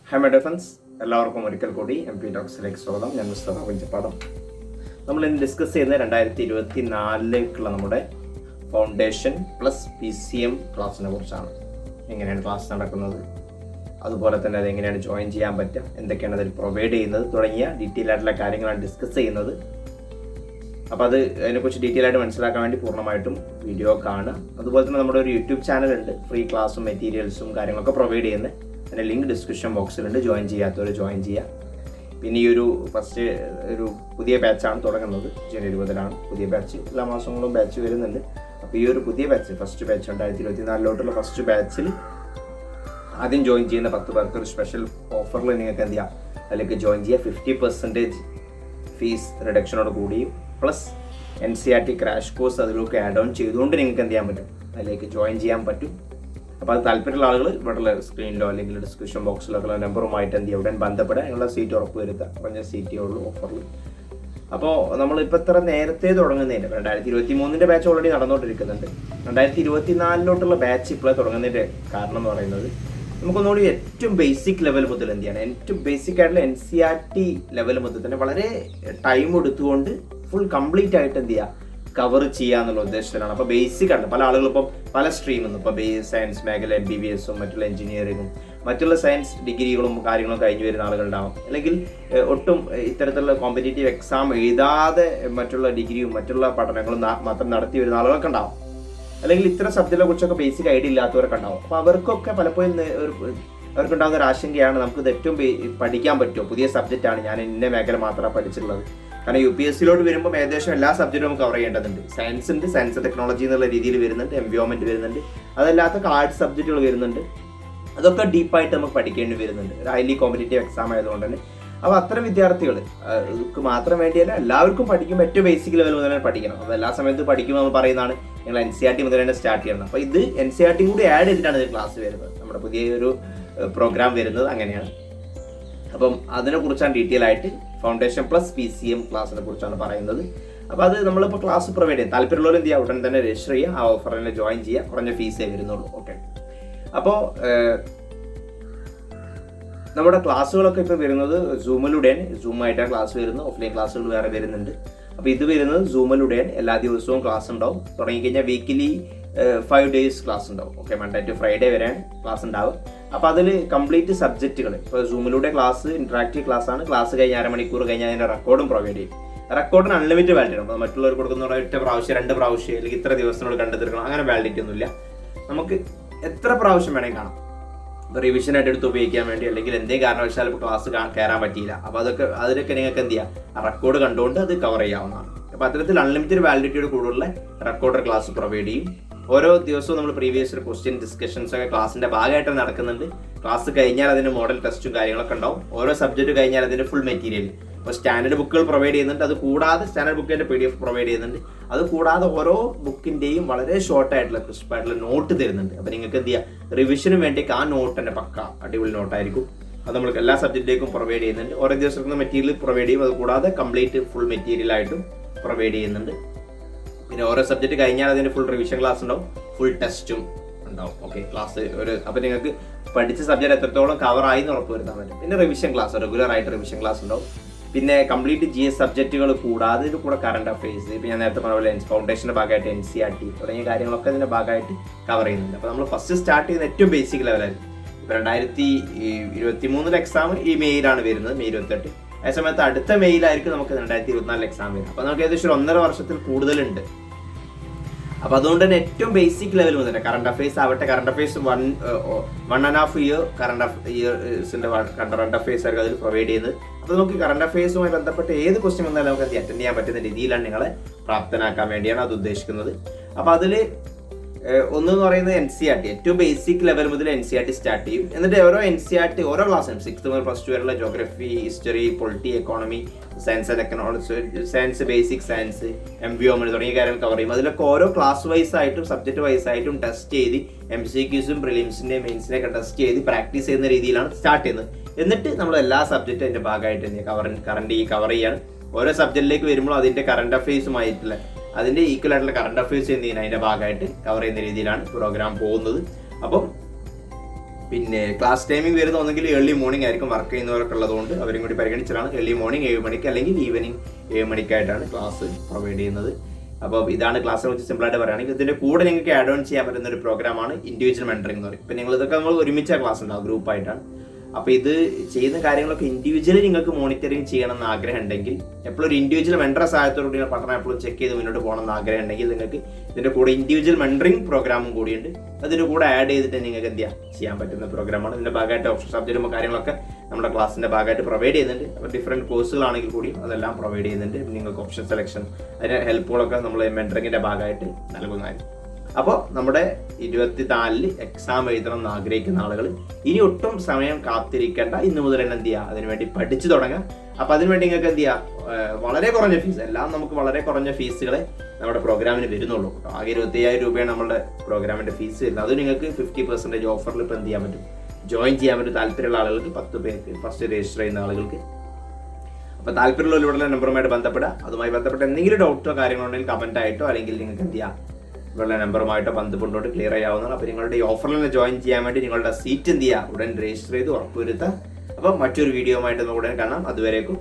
Hi my dear friends, എല്ലാവർക്കും ഒരിക്കൽ കൂടി MP ടോക്സിലേക്ക് സ്വാഗതം. ഞാൻ മിസ്റ്റർ മustha. നമ്മൾ ഇന്ന് ഡിസ്കസ് ചെയ്യുന്ന 2024 നമ്മുടെ ഫൗണ്ടേഷൻ പ്ലസ് PCM ക്ലാസ്സിനെ കുറിച്ചാണ്. എങ്ങനെയാണ് ക്ലാസ് നടക്കുന്നത്, അതുപോലെ തന്നെ അത് എങ്ങനെയാണ് ജോയിൻ ചെയ്യാൻ പറ്റുക, എന്തൊക്കെയാണ് അതിൽ പ്രൊവൈഡ് ചെയ്യുന്നത് തുടങ്ങിയ ഡീറ്റെയിൽ ആയിട്ടുള്ള കാര്യങ്ങളാണ് ഡിസ്കസ് ചെയ്യുന്നത്. അപ്പോൾ അതിനെക്കുറിച്ച് ഡീറ്റെയിൽ ആയിട്ട് മനസ്സിലാക്കാൻ വേണ്ടി പൂർണ്ണമായിട്ടും വീഡിയോ കാണുക. അതുപോലെ തന്നെ നമ്മുടെ ഒരു യൂട്യൂബ് ചാനലുണ്ട്, ഫ്രീ ക്ലാസ്സും മെറ്റീരിയൽസും കാര്യങ്ങളൊക്കെ പ്രൊവൈഡ് ചെയ്യുന്നത്. അതിൻ്റെ ലിങ്ക് ഡിസ്ക്രിപ്ഷൻ ബോക്സിലുണ്ട്, ജോയിൻ ചെയ്യാത്തവർ ജോയിൻ ചെയ്യുക. പിന്നെ ഈ ഫസ്റ്റ് പുതിയ ബാച്ചാണ് തുടങ്ങുന്നത്. ജനുവരി 20 പുതിയ ബാച്ച്. എല്ലാ മാസങ്ങളും ബാച്ച് വരുന്നുണ്ട്. അപ്പോൾ ഈ പുതിയ ബാച്ച്, ഫസ്റ്റ് ബാച്ച് 2024 ഫസ്റ്റ് ബാച്ചിൽ ആദ്യം ജോയിൻ ചെയ്യുന്ന 10 പേർക്ക് ഒരു സ്പെഷ്യൽ ഓഫറിൽ നിങ്ങൾക്ക് എന്ത് ചെയ്യാം, അതിലേക്ക് ജോയിൻ ചെയ്യുക. 50% ഫീസ് റിഡക്ഷനോട് കൂടിയും പ്ലസ് NCERT ക്രാഷ് കോഴ്സ് അതിലൊക്കെ ആഡ് ഓൺ ചെയ്തുകൊണ്ട് നിങ്ങൾക്ക് എന്ത് ചെയ്യാൻ പറ്റും, അതിലേക്ക് ജോയിൻ ചെയ്യാൻ പറ്റും. അപ്പോൾ അത് താല്പര്യമുള്ള ആളുകൾ ഇവിടെ സ്ക്രീനിലോ അല്ലെങ്കിൽ ഡിസ്ക്രിപ്ഷൻ ബോക്സിലോ ഒക്കെ നമ്പറുമായിട്ട് എന്ത് ചെയ്യുക, ഉടൻ ബന്ധപ്പെടുക. നിങ്ങളുടെ സീറ്റ് ഉറപ്പ് വരുത്തുക. കുറഞ്ഞ സീറ്റേ ഉള്ളൂ ഓഫറിൽ. അപ്പോൾ നമ്മളിപ്പോൾ ഇത്ര നേരത്തെ തുടങ്ങുന്നതിൻ്റെ 2023 ബാച്ച് ഓൾറെഡി നടന്നുകൊണ്ടിരിക്കുന്നുണ്ട്. 2024 ബാച്ച് ഇപ്പോഴേ തുടങ്ങുന്നതിൻ്റെ കാരണം എന്ന് പറയുന്നത്, നമുക്കൊന്നുകൂടി ഏറ്റവും ബേസിക് ലെവൽ മുതൽ എന്ത് ചെയ്യണം, ഏറ്റവും ബേസിക് ആയിട്ടുള്ള NCERT ലെവൽ മുതൽ തന്നെ വളരെ ടൈം എടുത്തുകൊണ്ട് ഫുൾ കംപ്ലീറ്റ് ആയിട്ട് എന്ത് ചെയ്യുക, കവർ ചെയ്യുക എന്നുള്ള ഉദ്ദേശത്തിലാണ്. അപ്പോൾ ബേസിക് ആണ്. പല ആളുകളും ഇപ്പം പല സ്ട്രീമിൽ നിന്നും, ഇപ്പോൾ സയൻസ് മേഖല MBBS-ഉം മറ്റുള്ള എഞ്ചിനീയറിങ്ങും മറ്റുള്ള സയൻസ് ഡിഗ്രികളും കാര്യങ്ങളും കഴിഞ്ഞു വരുന്ന ആളുകളുണ്ടാവും. അല്ലെങ്കിൽ ഒട്ടും ഇത്തരത്തിലുള്ള കോമ്പറ്റേറ്റീവ് എക്സാം എഴുതാതെ മറ്റുള്ള ഡിഗ്രിയും മറ്റുള്ള പഠനങ്ങളും മാത്രം നടത്തി വരുന്ന ആളുകളൊക്കെ ഉണ്ടാവും. അല്ലെങ്കിൽ ഇത്തരം സബ്ജക്റ്റിനെ കുറിച്ചൊക്കെ ബേസിക് ഐഡിയ ഇല്ലാത്തവരൊക്കെ ഉണ്ടാവും. അപ്പോൾ അവർക്കൊക്കെ പലപ്പോഴും അവർക്കുണ്ടാകുന്ന ഒരു ആശങ്കയാണ്, നമുക്കിത് ഏറ്റവും പഠിക്കാൻ പറ്റുമോ, പുതിയ സബ്ജക്റ്റാണ്, ഞാൻ ഇന്ന മേഖല മാത്രമാണ് പഠിച്ചിട്ടുള്ളത്. കാരണം UPSC-ലോട്ട് വരുമ്പോൾ ഏകദേശം എല്ലാ സബ്ജക്റ്റും നമുക്ക് കവർ ചെയ്യേണ്ടതുണ്ട്. സയൻസ് ഉണ്ട്, സയൻസ് ടെക്നോളജി എന്നുള്ള രീതിയിൽ വരുന്നുണ്ട്, എൻവയോൺമെന്റ് വരുന്നുണ്ട്, അതല്ലാത്ത ആർട്സ് സബ്ജക്റ്റുകൾ വരുന്നുണ്ട്. അതൊക്കെ ഡീപ്പായിട്ട് നമുക്ക് പഠിക്കേണ്ടി വരുന്നുണ്ട്, ഒരു ഹൈലി കോമ്പറ്റേറ്റീവ് എക്സാം ആയതുകൊണ്ട് തന്നെ. അപ്പോൾ അത്തരം വിദ്യാർത്ഥികൾക്ക് മാത്രം വേണ്ടിയല്ല, എല്ലാവർക്കും പഠിക്കുമ്പോൾ ഏറ്റവും ബേസിക് ലെവൽ മുതൽ തന്നെ പഠിക്കണം. അപ്പോൾ എല്ലാ സമയത്തും പഠിക്കുമ്പോൾ നമ്മൾ പറയുന്നതാണ് നിങ്ങൾ NCERT മുതൽ തന്നെ സ്റ്റാർട്ട് ചെയ്യണം. അപ്പോൾ ഇത് NCERT കൂടി ആഡ് ചെയ്തിട്ടാണ് ഇത് ക്ലാസ് വരുന്നത്. നമ്മുടെ പുതിയൊരു പ്രോഗ്രാം വരുന്നത് അങ്ങനെയാണ്. അപ്പം അതിനെക്കുറിച്ചാണ് ഡീറ്റെയിൽ ആയിട്ട് ഫൗണ്ടേഷൻ പ്ലസ് PCM ക്ലാസ്സിനെ കുറിച്ചാണ് പറയുന്നത്. അപ്പോൾ അത് നമ്മളിപ്പോൾ ക്ലാസ് പ്രൊവൈഡ് ചെയ്യാം. താല്പര്യമുള്ളവർ എന്ത് ചെയ്യുക, ഉടൻ തന്നെ രജിസ്റ്റർ ചെയ്യുക, ആ ഓഫറിനെ ജോയിൻ ചെയ്യുക. കുറഞ്ഞ ഫീസേ വരുന്നുള്ളൂ. ഓക്കെ. അപ്പോൾ നമ്മുടെ ക്ലാസ്സുകളൊക്കെ ഇപ്പോൾ വരുന്നത് സൂമിലൂടെയാണ്. സൂമായിട്ടാണ് ക്ലാസ് വരുന്നത്. ഓഫ്ലൈൻ ക്ലാസ്സുകൾ വേറെ വരുന്നുണ്ട്. അപ്പോൾ ഇത് വരുന്നത് സൂമിലൂടെയാണ്. എല്ലാ ദിവസവും ക്ലാസ് ഉണ്ടാവും. തുടങ്ങിക്കഴിഞ്ഞാൽ വീക്കിലി 5 days ക്ലാസ് ഉണ്ടാവും. ഓക്കെ, മൺഡേ ടു ഫ്രൈഡേ വരെയാണ് ക്ലാസ് ഉണ്ടാവുക. അപ്പോൾ അതിൽ കംപ്ലീറ്റ് സബ്ജക്റ്റുകൾ, ഇപ്പോൾ സൂമിലൂടെ ക്ലാസ് ഇൻട്രാക്റ്റീവ് ക്ലാസ് ആണ്. ക്ലാസ് കഴിഞ്ഞ് 1/2 മണിക്കൂർ കഴിഞ്ഞാൽ അതിൻ്റെ റെക്കോർഡും പ്രൊവൈഡ് ചെയ്യും. റെക്കോർഡിന് അൺലിമിറ്റഡ് വാലിഡിറ്റി ഉണ്ട്. മറ്റുള്ളവർ കൊടുക്കുന്ന ഒറ്റ പ്രാവശ്യം 2 പ്രാവശ്യം അല്ലെങ്കിൽ ഇത്ര ദിവസത്തിനോട് കണ്ടെത്തിരിക്കണം, അങ്ങനെ വാലിഡിറ്റി ഒന്നുമില്ല. നമുക്ക് എത്ര പ്രാവശ്യം വേണമെങ്കിൽ കാണാം. ഇപ്പോൾ റിവിഷനായിട്ട് എടുത്ത് ഉപയോഗിക്കാൻ വേണ്ടി, അല്ലെങ്കിൽ എന്തെങ്കിലും കാരണവശാൽ ഇപ്പോൾ ക്ലാസ് കയറാൻ പറ്റിയില്ല, അപ്പോൾ അതിലൊക്കെ നിങ്ങൾക്ക് എന്ത് ചെയ്യുക, റെക്കോർഡ് കണ്ടുകൊണ്ട് അത് കവർ ചെയ്യാവുന്നതാണ്. അപ്പോൾ അത്തരത്തിൽ അൺലിമിറ്റഡ് വാലിഡിറ്റിയോട് കൂടുതലുള്ള റെക്കോർഡർ ക്ലാസ് പ്രൊവൈഡ് ചെയ്യും. ഓരോ ദിവസവും നമ്മൾ പ്രീവിയസ് ക്വസ്റ്റ്യൻ ഡിസ്കഷൻസ് ഒക്കെ ക്ലാസ്സിന്റെ ഭാഗമായിട്ട് നടക്കുന്നുണ്ട്. ക്ലാസ് കഴിഞ്ഞാൽ അതിന് മോഡൽ ടെസ്റ്റും കാര്യങ്ങളൊക്കെ ഉണ്ടാവും. ഓരോ സബ്ജക്റ്റ് കഴിഞ്ഞാൽ അതിന്റെ ഫുൾ മെറ്റീരിയൽ, ഇപ്പോൾ സ്റ്റാൻഡേർഡ് ബുക്കുകൾ പ്രൊവൈഡ് ചെയ്യുന്നുണ്ട്. അത് കൂടാതെ സ്റ്റാൻഡേർഡ് ബുക്കിന്റെ PDF പ്രൊവൈഡ് ചെയ്യുന്നുണ്ട്. അത് കൂടാതെ ഓരോ ബുക്കിന്റെയും വളരെ ഷോർട്ടായിട്ടുള്ള ക്രിസ്പായിട്ടുള്ള നോട്ട് തരുന്നുണ്ട്. അപ്പോൾ നിങ്ങൾക്ക് എന്ത് ചെയ്യുക, റിവിഷന് വേണ്ടി ആ നോട്ട് തന്നെ പക്ക അടിപൊളി നോട്ടായിരിക്കും. അത് നമ്മൾ എല്ലാ സബ്ജക്റ്റിലേക്കും പ്രൊവൈഡ് ചെയ്യുന്നുണ്ട്. ഓരോ ദിവസം മെറ്റീരിയൽ പ്രൊവൈഡ് ചെയ്യും. അത് കൂടാതെ കംപ്ലീറ്റ് ഫുൾ മെറ്റീരിയൽ ആയിട്ടും പ്രൊവൈഡ് ചെയ്യുന്നുണ്ട്. പിന്നെ ഓരോ സബ്ജക്റ്റ് കഴിഞ്ഞാൽ അതിന് ഫുൾ റിവിഷൻ ക്ലാസ് ഉണ്ടാവും, ഫുൾ ടെസ്റ്റും ഉണ്ടാവും. ഓക്കെ, ക്ലാസ് അപ്പോൾ നിങ്ങൾക്ക് പഠിച്ച സബ്ജക്റ്റ് എത്രത്തോളം കവർ ആയി എന്ന് ഉറപ്പ് വരുത്താൻ പറ്റും. പിന്നെ റിവിഷൻ ക്ലാസ്, റെഗുലർ ആയിട്ട് റിവിഷൻ ക്ലാസ് ഉണ്ടാവും. പിന്നെ കംപ്ലീറ്റ് GS സബ്ജക്റ്റുകൾ കൂടാതെ ഇതിൽ കൂടെ കറണ്ട് അഫയേഴ്സ്, ഇപ്പോൾ ഞാൻ നേരത്തെ പറഞ്ഞ പോലെ ഫൗണ്ടേഷൻ്റെ ഭാഗമായിട്ട് NCERT തുടങ്ങിയ കാര്യങ്ങളൊക്കെ ഇതിൻ്റെ ഭാഗമായിട്ട് കവർ ചെയ്യുന്നുണ്ട്. അപ്പോൾ നമ്മൾ ഫസ്റ്റ് സ്റ്റാർട്ട് ചെയ്യുന്ന ഏറ്റവും ബേസിക് ലെവലായിരുന്നു. ഇപ്പോൾ 2023 എക്സാം ഈ മെയ്യിലാണ് വരുന്നത്, May 28. ആ സമയത്ത് അടുത്ത മെയ്യിലായിരിക്കും നമുക്ക് 2024 എക്സാം വരും. അപ്പോൾ നമുക്ക് ഏകദേശം 1.5 വർഷത്തിൽ കൂടുതലുണ്ട്. അപ്പോൾ അതുകൊണ്ട് തന്നെ ഏറ്റവും ബേസിക് ലെവൽ മുതൽ കറണ്ട് അഫയേഴ്സ് ആവട്ടെ, current affairs 1.5 year current affairs ആയിരിക്കും അതിൽ പ്രൊവൈഡ് ചെയ്യുന്നത്. അപ്പോൾ നമുക്ക് കറണ്ട് അഫയേഴ്സുമായി ബന്ധപ്പെട്ട് ഏത് ക്വസ്റ്റ്യൻ വന്നാലും നമുക്ക് അറ്റൻഡ് ചെയ്യാൻ പറ്റുന്ന രീതിയിലാണ് നിങ്ങളെ പ്രാപ്തനാക്കാൻ വേണ്ടിയാണ് അത് ഉദ്ദേശിക്കുന്നത്. അപ്പോൾ അതിൽ ഒന്നെന്ന് പറയുന്നത് NCERT, ഏറ്റവും ബേസിക് ലെവൽ മുതൽ NCERT സ്റ്റാർട്ട് ചെയ്യും. എന്നിട്ട് ഓരോ NCERT ഓരോ ക്ലാസ്സിനും 6th മുതൽ +2 വരെയുള്ള geography, history, polity, economy, science and technology, science, basic science, environment തുടങ്ങിയ കാര്യങ്ങൾ കവർ ചെയ്യും. അതിലൊക്കെ ഓരോ ക്ലാസ് വൈസ് ആയിട്ടും സബ്ജക്ട് വൈസ് ആയിട്ടും ടെസ്റ്റ് ചെയ്ത് MCQസും പ്രിലിംസിന്റെയും മെയിൻസിനെയൊക്കെ ടെസ്റ്റ് ചെയ്ത് പ്രാക്ടീസ് ചെയ്യുന്ന രീതിയിലാണ് സ്റ്റാർട്ട് ചെയ്യുന്നത്. എന്നിട്ട് നമ്മൾ എല്ലാ സബ്ജക്റ്റും അതിന്റെ ഭാഗമായിട്ട് കവർ ചെയ്യാണ്. ഓരോ സബ്ജക്റ്റിലേക്ക് വരുമ്പോൾ അതിന്റെ കറണ്ട് അഫയേഴ്സുമായിട്ടുള്ള അതിന്റെ ഈക്വൽ ആയിട്ടുള്ള കറണ്ട് അഫയേഴ്സ് ചെയ്യുന്നതിന് അതിന്റെ ഭാഗമായിട്ട് കവർ ചെയ്യുന്ന രീതിയിലാണ് പ്രോഗ്രാം പോകുന്നത്. അപ്പം പിന്നെ ക്ലാസ് ടൈമിംഗ് വരുന്ന ഒന്നെങ്കിൽ ഏർലി മോർണിംഗ് ആയിരിക്കും, വർക്ക് ചെയ്യുന്നവരൊക്കെ ഉള്ളതുകൊണ്ട് അവരും കൂടി പരിഗണിച്ചതാണ്. ഏർലി മോർണിംഗ് 7 മണിക്ക് അല്ലെങ്കിൽ ഈവനിങ് 7 മണിക്കായിട്ടാണ് ക്ലാസ് പ്രൊവൈഡ് ചെയ്യുന്നത്. അപ്പോൾ ഇതാണ് ക്ലാസ്സിനെ കുറിച്ച് സിമ്പിളായിട്ട് പറയുകയാണെങ്കിൽ. ഇതിൻ്റെ കൂടെ നിങ്ങൾക്ക് ആഡ് ഓൺ ചെയ്യാൻ പറ്റുന്ന ഒരു പ്രോഗ്രാമാണ് ഇൻഡിവിജ്വൽ മെൻറ്ററിംഗ് എന്ന് പറയും. ഇപ്പം ഇതൊക്കെ നമ്മൾ ഒരുമിച്ച ക്ലാസ് ഉണ്ടാവും, ഗ്രൂപ്പായിട്ടാണ്. അപ്പോൾ ഇത് ചെയ്യുന്ന കാര്യങ്ങളൊക്കെ ഇൻഡിവിജ്വലി നിങ്ങൾക്ക് മോണിറ്ററിങ് ചെയ്യണം എന്ന് ആഗ്രഹം ഉണ്ടെങ്കിൽ, എപ്പോഴും ഒരു ഇൻഡിവിജ്വൽ മെൻറ്റർ സഹായത്തോടുകൂടി പഠനം എപ്പോഴും ചെക്ക് ചെയ്ത് മുന്നോട്ട് പോകണം എന്ന് ആഗ്രഹം ഉണ്ടെങ്കിൽ നിങ്ങൾക്ക് ഇതിൻ്റെ കൂടെ ഇൻഡിവിജ്വൽ മെൻറ്ററിംഗ് പ്രോഗ്രാമും കൂടിയുണ്ട്. അതിൻ്റെ കൂടെ ആഡ് ചെയ്തിട്ട് നിങ്ങൾക്ക് ചെയ്യാൻ പറ്റുന്ന പ്രോഗ്രാമാണ്. ഇതിൻ്റെ ഭാഗമായിട്ട് ഓപ്ഷൻ സബ്ജക്റ്റും കാര്യങ്ങളൊക്കെ നമ്മുടെ ക്ലാസ്സിൻ്റെ ഭാഗമായിട്ട് പ്രൊവൈഡ് ചെയ്യുന്നുണ്ട്. അപ്പോൾ ഡിഫറെൻറ്റ് കോഴ്സുകളാണെങ്കിൽ കൂടിയും അതെല്ലാം പ്രൊവൈഡ് ചെയ്യുന്നുണ്ട്. നിങ്ങൾക്ക് ഓപ്ഷൻ സെലക്ഷൻ അതിൻ്റെ ഹെൽപ്പുകളൊക്കെ നമ്മൾ മെൻറ്ററിങ്ങിൻ്റെ ഭാഗമായിട്ട് നൽകുന്നതായിരിക്കും. അപ്പോൾ നമ്മുടെ 24 എക്സാം എഴുതണം എന്ന് ആഗ്രഹിക്കുന്ന ആളുകൾ ഇനി ഒട്ടും സമയം കാത്തിരിക്കേണ്ട, ഇന്ന് മുതൽ തന്നെ അതിനുവേണ്ടി പഠിച്ചു തുടങ്ങാം. അപ്പോൾ അതിനുവേണ്ടി നിങ്ങൾക്ക് വളരെ കുറഞ്ഞ ഫീസ്, എല്ലാം നമുക്ക് വളരെ കുറഞ്ഞ ഫീസുകളെ നമ്മുടെ പ്രോഗ്രാമിന് വരുന്നുള്ളൂ. ആകെ 25,000 രൂപയാണ് നമ്മുടെ പ്രോഗ്രാമിൻ്റെ ഫീസ് വരുന്നത്. അത് നിങ്ങൾക്ക് 50% ഓഫറിൽ ഇപ്പോൾ എന്ത് ചെയ്യാൻ പറ്റും, ജോയിൻ ചെയ്യാൻ പറ്റും. താല്പര്യമുള്ള ആളുകൾക്ക് 10 പേർക്ക് ഫസ്റ്റ് രജിസ്റ്റർ ചെയ്യുന്ന ആളുകൾക്ക്. അപ്പോൾ താല്പര്യമുള്ള നമ്പറുമായിട്ട് ബന്ധപ്പെടുക. അതുമായി ബന്ധപ്പെട്ട എന്തെങ്കിലും ഡൗട്ടോ കാര്യങ്ങളോ ഉണ്ടെങ്കിൽ കമൻ്റ് ആയിട്ടോ അല്ലെങ്കിൽ നിങ്ങൾക്ക് ഇവരുടെ നമ്പറുമായിട്ടോ ബന്ധപ്പെട്ടോട്ട് ക്ലിയർ ചെയ്യാവുന്നതാണ്. അപ്പോൾ നിങ്ങളുടെ ഈ ഓഫറിൽ നിന്ന് ജോയിൻ ചെയ്യാൻ വേണ്ടി നിങ്ങളുടെ സീറ്റ് ഉടൻ രജിസ്റ്റർ ചെയ്ത് ഉറപ്പുവരുത്തുക. അപ്പം മറ്റൊരു വീഡിയോ ആയിട്ട് നമുക്ക് ഉടൻ കാണാം. അതുവരേക്കും